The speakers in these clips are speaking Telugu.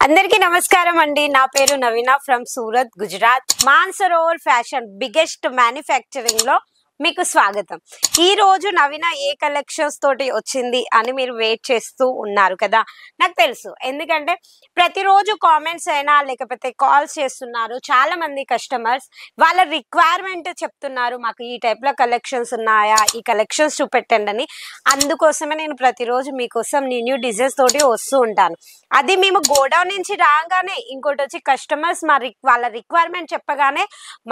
అందరికీ నమస్కారం అండి. నా పేరు Naveena from Surat, Gujarat. Mansarovar fashion biggest manufacturing లో మీకు స్వాగతం. ఈ రోజు నవీన ఏ కలెక్షన్స్ తోటి వచ్చింది అని మీరు వెయిట్ చేస్తూ ఉన్నారు కదా, నాకు తెలుసు. ఎందుకంటే ప్రతిరోజు కామెంట్స్ అయినా లేకపోతే కాల్స్ చేస్తున్నారు చాలా మంది కస్టమర్స్. వాళ్ళ రిక్వైర్మెంట్ చెప్తున్నారు, మాకు ఈ టైప్ లో కలెక్షన్స్ ఉన్నాయా, ఈ కలెక్షన్స్ చూపెట్టండి అని. అందుకోసమే నేను ప్రతిరోజు మీకోసం న్యూ డిజైన్స్ తోటి వస్తూ ఉంటాను. అది మేము గోడౌన్ నుంచి రాగానే ఇంకోటి వచ్చి కస్టమర్స్ వాళ్ళ రిక్వైర్మెంట్ చెప్పగానే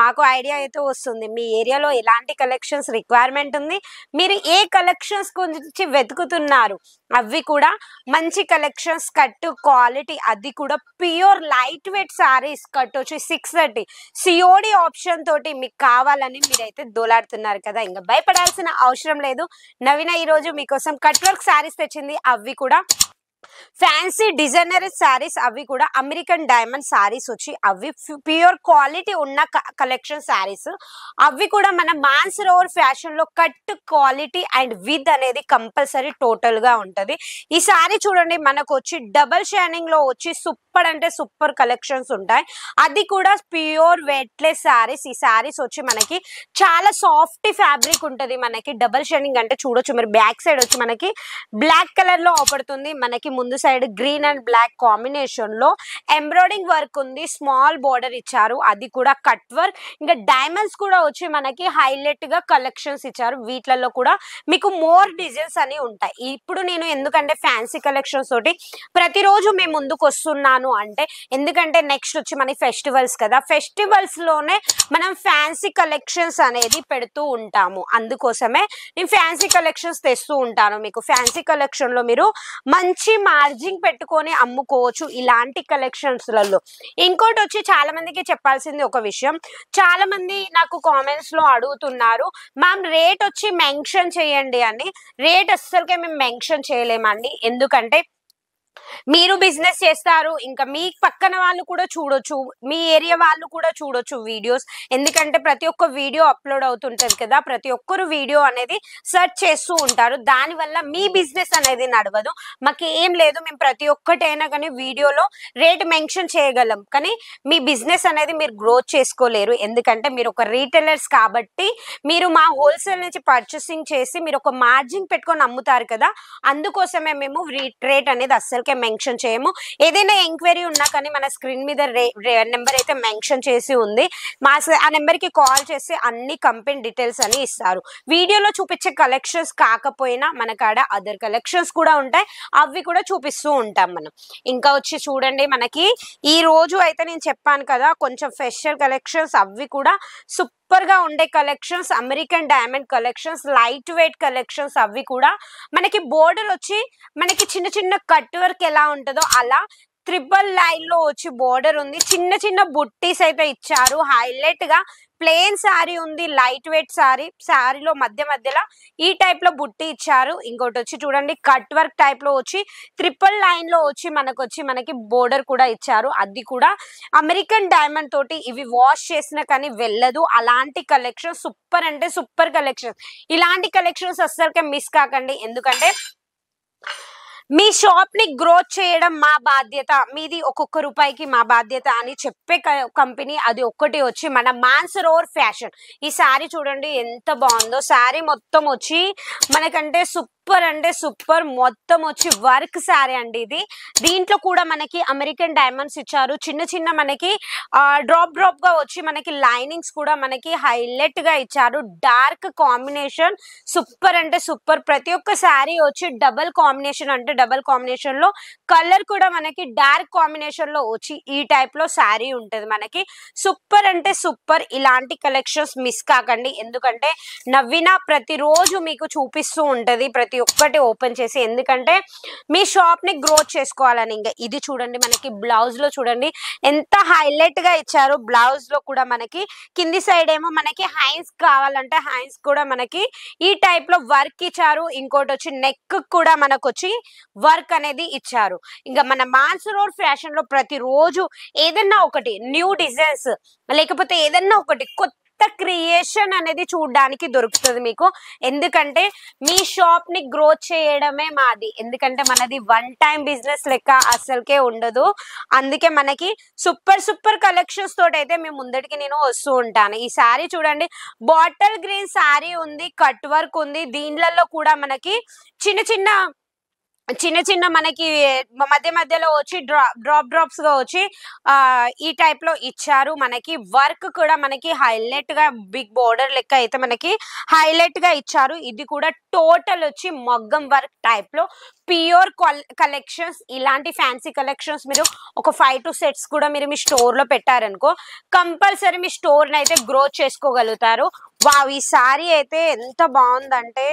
మాకు ఐడియా అయితే వస్తుంది మీ ఏరియాలో ఎలాంటి కలెక్షన్స్ రిక్వైర్మెంట్ ఉంది, మీరు ఏ కలెక్షన్స్ గురించి వెతుకుతున్నారు. అవి కూడా మంచి కలెక్షన్స్, కట్ క్వాలిటీ, అది కూడా pure light weight saris. Cut వచ్చి 630 సిఓడి ఆప్షన్ తోటి మీకు కావాలని మీరైతే దోలాడుతున్నారు కదా, ఇంకా భయపడాల్సిన అవసరం లేదు. నవీన ఈ రోజు మీకోసం కట్ వర్క్ సారీస్ తెచ్చింది. అవి కూడా ఫ్యాన్సీ డిజైనర్ సారీస్, అవి కూడా అమెరికన్ డైమండ్ సారీస్ వచ్చి అవి ప్యూర్ క్వాలిటీ ఉన్న కలెక్షన్ సారీస్. అవి కూడా మన మాన్సరోవర్ ఫ్యాషన్ లో కట్ క్వాలిటీ అండ్ విత్ అనేది కంపల్సరీ టోటల్ గా ఉంటది. ఈ సారీ చూడండి, మనకు వచ్చి డబల్ షైనింగ్ లో వచ్చి సూపర్ అంటే సూపర్ కలెక్షన్స్ ఉంటాయి. అది కూడా ప్యూర్ వెయిట్లెస్ సారీస్. ఈ సారీస్ వచ్చి మనకి చాలా సాఫ్ట్ ఫ్యాబ్రిక్ ఉంటది. మనకి డబల్ షైనింగ్ అంటే చూడొచ్చు మీరు, బ్యాక్ సైడ్ వచ్చి మనకి బ్లాక్ కలర్ లో అవపడుతుంది. మనకి ముందు side green and black combination లో ఎంబ్రాయిడింగ్ వర్క్ ఉంది, స్మాల్ బోర్డర్ ఇచ్చారు, అది కూడా కట్ వర్క్. ఇంకా డైమండ్స్ కూడా వచ్చి మనకి హైలైట్ గా కలెక్షన్స్ ఇచ్చారు. వీటిలలో కూడా మీకు మోర్ డిజైన్స్ అని ఉంటాయి. ఇప్పుడు నేను ఎందుకంటే ఫ్యాన్సీ కలెక్షన్స్ తోటి ప్రతిరోజు మేము ముందుకు వస్తున్నాను అంటే, ఎందుకంటే నెక్స్ట్ వచ్చి మన ఫెస్టివల్స్ కదా, ఫెస్టివల్స్ లోనే మనం ఫ్యాన్సీ కలెక్షన్స్ అనేది పెడుతూ ఉంటాము. అందుకోసమే నేను ఫ్యాన్సీ కలెక్షన్స్ తెస్తూ ఉంటాను. మీకు ఫ్యాన్సీ కలెక్షన్ లో మీరు మంచి మార్జిన్ పెట్టుకొని అమ్ముకోవచ్చు ఇలాంటి కలెక్షన్స్ లలో. ఇంకోటి వచ్చి చాలా మందికి చెప్పాల్సింది ఒక విషయం, చాలా మంది నాకు కామెంట్స్ లో అడుగుతున్నారు, మ్యామ్ రేట్ వచ్చి మెన్షన్ చేయండి అని. రేట్ అస్సలకే మేము మెన్షన్ చేయలేమండి. ఎందుకంటే మీరు బిజినెస్ చేస్తారు, ఇంకా మీ పక్కన వాళ్ళు కూడా చూడొచ్చు, మీ ఏరియా వాళ్ళు కూడా చూడొచ్చు వీడియోస్. ఎందుకంటే ప్రతి ఒక్క వీడియో అప్లోడ్ అవుతుంటది కదా, ప్రతి ఒక్కరు వీడియో అనేది సెర్చ్ చేస్తూ ఉంటారు. దానివల్ల మీ బిజినెస్ అనేది నడవదు. మాకు ఏం లేదు, మేము ప్రతి ఒక్కటైనా కానీ వీడియోలో రేట్ మెన్షన్ చేయగలం, కానీ మీ బిజినెస్ అనేది మీరు గ్రోత్ చేసుకోలేరు. ఎందుకంటే మీరు ఒక రీటైలర్స్ కాబట్టి మీరు మా హోల్సేల్ నుంచి పర్చేసింగ్ చేసి మీరు ఒక మార్జిన్ పెట్టుకొని అమ్ముతారు కదా, అందుకోసమే మేము రేట్ అనేది అస్సలు మెన్షన్ చేయము. ఏదైనా ఎంక్వైరీ ఉన్నా కానీ మన స్క్రీన్ మీద నెంబర్ అయితే మెన్షన్ చేసి ఉంది, ఆ నెంబర్ కి కాల్ చేసి అన్ని కంపెనీ డీటెయిల్స్ అని ఇస్తారు. వీడియోలో చూపించే కలెక్షన్స్ కాకపోయినా మన కాడ అదర్ కలెక్షన్స్ కూడా ఉంటాయి, అవి కూడా చూపిస్తూ ఉంటాం మనం. ఇంకా వచ్చి చూడండి, మనకి ఈ రోజు అయితే నేను చెప్పాను కదా కొంచెం ఫెస్టివల్ కలెక్షన్స్, అవి కూడా సూపర్ గా ఉండే collections, American diamond collections, light weight collections. అవి కూడా మనకి బోర్డర్ వచ్చి మనకి చిన్న చిన్న కట్ వర్క్ ఎలా ఉంటుందో అలా ట్రిపుల్ లైన్ లో వచ్చి బోర్డర్ ఉంది. చిన్న చిన్న బుట్టీస్ అయితే ఇచ్చారు. హైలైట్ గా ప్లెయిన్ శారీ ఉంది, లైట్ వెయిట్ శారీ, శారీలో మధ్యలో ఈ టైప్ లో బుట్టి ఇచ్చారు. ఇంకోటి వచ్చి చూడండి, కట్ వర్క్ టైప్ లో వచ్చి ట్రిపుల్ లైన్ లో వచ్చి మనకి బోర్డర్ కూడా ఇచ్చారు. అది కూడా అమెరికన్ డైమండ్ తోటి. ఇవి వాష్ చేసినా కానీ వెళ్ళదు, అలాంటి కలెక్షన్ సూపర్ అంటే సూపర్ కలెక్షన్. ఇలాంటి కలెక్షన్స్ అస్సలకే మిస్ కాకండి. ఎందుకంటే మీ షాప్ ని గ్రోత్ చేయడం మా బాధ్యత, మీది ఒక్కొక్క రూపాయికి మా బాధ్యత అని చెప్పే కంపెనీ అది ఒక్కటి వచ్చి మన మాన్సరోవర్ ఫ్యాషన్. ఈ శారీ చూడండి ఎంత బాగుందో, శారీ మొత్తం వచ్చి మనకంటే సూపర్ అంటే సూపర్, మొత్తం వచ్చి వర్క్ శారీ అండి ఇది. దీంట్లో కూడా మనకి అమెరికన్ డైమండ్స్ ఇచ్చారు, చిన్న చిన్న మనకి డ్రాప్ గా వచ్చి మనకి లైనింగ్స్ కూడా మనకి హైలైట్ గా ఇచ్చారు. డార్క్ కాంబినేషన్ సూపర్ అంటే సూపర్. ప్రతి ఒక్క శారీ వచ్చి డబల్ కాంబినేషన్, అంటే డబల్ కాంబినేషన్ లో కలర్ కూడా మనకి డార్క్ కాంబినేషన్ లో వచ్చి ఈ టైప్ లో శారీ ఉంటది మనకి. సూపర్ అంటే సూపర్. ఇలాంటి కలెక్షన్స్ మిస్ కాకండి. ఎందుకంటే నవీన ప్రతిరోజు మీకు చూపిస్తూ ఉంటది ప్రతి ఒక్కటి ఓపెన్ చేసి, ఎందుకంటే మీ షాప్ ని గ్రోత్ చేసుకోవాలని. ఇంకా ఇది చూడండి, మనకి బ్లౌజ్ లో చూడండి ఎంత హైలైట్ గా ఇచ్చారు. బ్లౌజ్ లో కూడా మనకి కింది సైడ్ ఏమో మనకి హైన్స్ కావాలంటే హైన్స్ కూడా మనకి ఈ టైప్ లో వర్క్ ఇచ్చారు. ఇంకోటి వచ్చి నెక్ కూడా మనకు వచ్చి వర్క్ అనేది ఇచ్చారు. ఇంకా మన మాన్సరోవర్ ఫ్యాషన్ లో ప్రతిరోజు ఏదన్నా ఒకటి న్యూ డిజైన్స్ లేకపోతే ఏదన్నా ఒకటి కొత్త క్రియేషన్ అనేది చూడడానికి దొరుకుతుంది మీకు. ఎందుకంటే మీ షాప్ ని గ్రోత్ చేయడమే మాది. ఎందుకంటే మనది వన్ టైం బిజినెస్ లెక్క అసలుకే ఉండదు. అందుకే మనకి సూపర్ కలెక్షన్స్ తోటి అయితే మేము ముందటికి నేను వస్తూ ఉంటాను. ఈ శారీ చూడండి, బాటిల్ గ్రీన్ శారీ ఉంది, కట్ వర్క్ ఉంది. దీనిలలో కూడా మనకి చిన్న చిన్న మనకి మధ్యలో వచ్చి డ్రాప్స్ గా వచ్చి ఈ టైప్ లో ఇచ్చారు. మనకి వర్క్ కూడా మనకి హైలైట్ గా బిగ్ బోర్డర్ లెక్క అయితే మనకి హైలైట్ గా ఇచ్చారు. ఇది కూడా టోటల్ వచ్చి మగ్గం వర్క్ టైప్ లో ప్యూర్ కలెక్షన్స్. ఇలాంటి ఫ్యాన్సీ కలెక్షన్స్ మీరు ఒక 5 to 6 సెట్స్ కూడా మీరు మీ స్టోర్ లో పెట్టారనుకో కంపల్సరీ మీ స్టోర్ ని అయితే గ్రోత్ చేసుకోగలుగుతారు. వావ్, ఈ సారీ అయితే ఎంత బాగుందంటే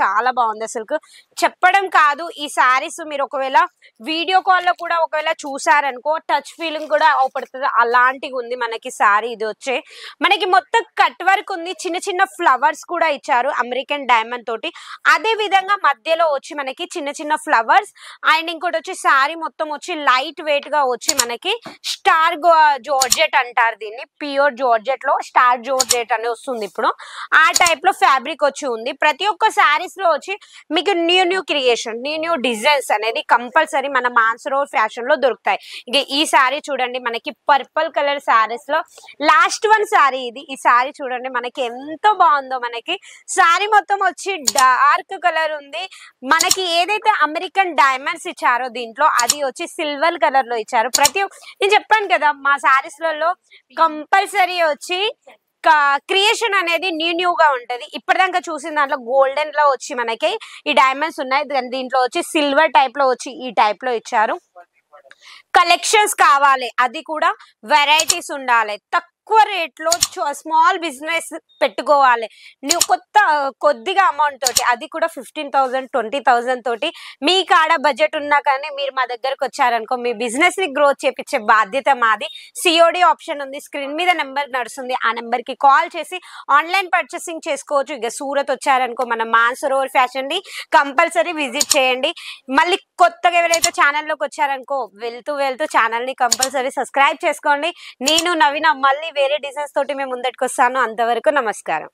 చాలా బాగుంది. అసలు చెప్పడం కాదు, ఈ సారీస్ మీరు ఒకవేళ వీడియో కాల్ లో కూడా ఒకవేళ చూసారనుకో టచ్ ఫీలింగ్ కూడా అవపడుతుంది. అలాంటివి ఉంది మనకి సారీ. ఇది వచ్చే మనకి మొత్తం కట్ వర్క్ ఉంది, చిన్న ఫ్లవర్స్ కూడా ఇచ్చారు అమెరికన్ డైమండ్ తోటి. అదే విధంగా మధ్యలో వచ్చి మనకి చిన్న ఫ్లవర్స్ అండ్ ఇంకోటి వచ్చి సారీ మొత్తం వచ్చి లైట్ వెయిట్ గా వచ్చి మనకి స్టార్ జార్జెట్ అంటారు దీన్ని. ప్యూర్ జార్జెట్ లో స్టార్ జార్జెట్ అని వస్తుంది ఇప్పుడు. ఆ టైప్ లో ఫ్యాబ్రిక్ వచ్చి ఉంది. ప్రతి ఒక్క సారీస్ లో వచ్చి మీకు న్యూ క్రియేషన్, న్యూ డిజైన్స్ అనేది కంపల్సరీ మన మాన్సరోవర్ ఫ్యాషన్ లో దొరుకుతాయి. ఇక ఈ సారీ చూడండి, మనకి పర్పుల్ కలర్ సారీస్ లో లాస్ట్ వన్ సారీ ఇది. ఈ సారీ చూడండి మనకి ఎంత బాగుందో. మనకి సారీ మొత్తం వచ్చి డార్క్ కలర్ ఉంది. మనకి ఏదైతే అమెరికన్ డైమండ్స్ ఇచ్చారో దీంట్లో అది వచ్చి సిల్వర్ కలర్ లో ఇచ్చారు. నేను చెప్పాను కదా మా సారీస్ లలో కంపల్సరీ వచ్చి క్రియేషన్ అనేది న్యూగా ఉంటది. ఇప్పటిదాకా చూసిన దాంట్లో గోల్డెన్ లో వచ్చి మనకి ఈ డైమండ్స్ ఉన్నాయి, దీంట్లో వచ్చి సిల్వర్ టైప్ లో వచ్చి ఈ టైప్ లో ఇచ్చారు. కలెక్షన్స్ కావాలి, అది కూడా వెరైటీస్ ఉండాలి, తక్కువ రేట్ లో స్మాల్ బిజినెస్ పెట్టుకోవాలి నువ్వు కొద్దిగా అమౌంట్ తోటి, అది కూడా 15,000 20,000 తోటి మీ కాడ బడ్జెట్ ఉన్నా కానీ మీరు మా దగ్గరకు వచ్చారనుకో మీ బిజినెస్ ని గ్రోత్ చేపించే బాధ్యత మాది. సిఓడి ఆప్షన్ ఉంది, స్క్రీన్ మీద నెంబర్ నడుస్తుంది, ఆ నెంబర్ కి కాల్ చేసి ఆన్లైన్ పర్చేసింగ్ చేసుకోవచ్చు. ఇక సూరత్ వచ్చారనుకో మన మాన్సరోవర్ ఫ్యాషన్ ని కంపల్సరీ విజిట్ చేయండి. మళ్ళీ కొత్తగా ఎవరైతే ఛానల్లోకి వచ్చారనుకో వెళ్తూ ఛానల్ ని కంపల్సరీ సబ్స్క్రైబ్ చేసుకోండి. నేను నవీన మళ్ళీ వేరే డిజైన్స్ తోటి మేము ముందటికి వస్తాను. అంతవరకు నమస్కారం.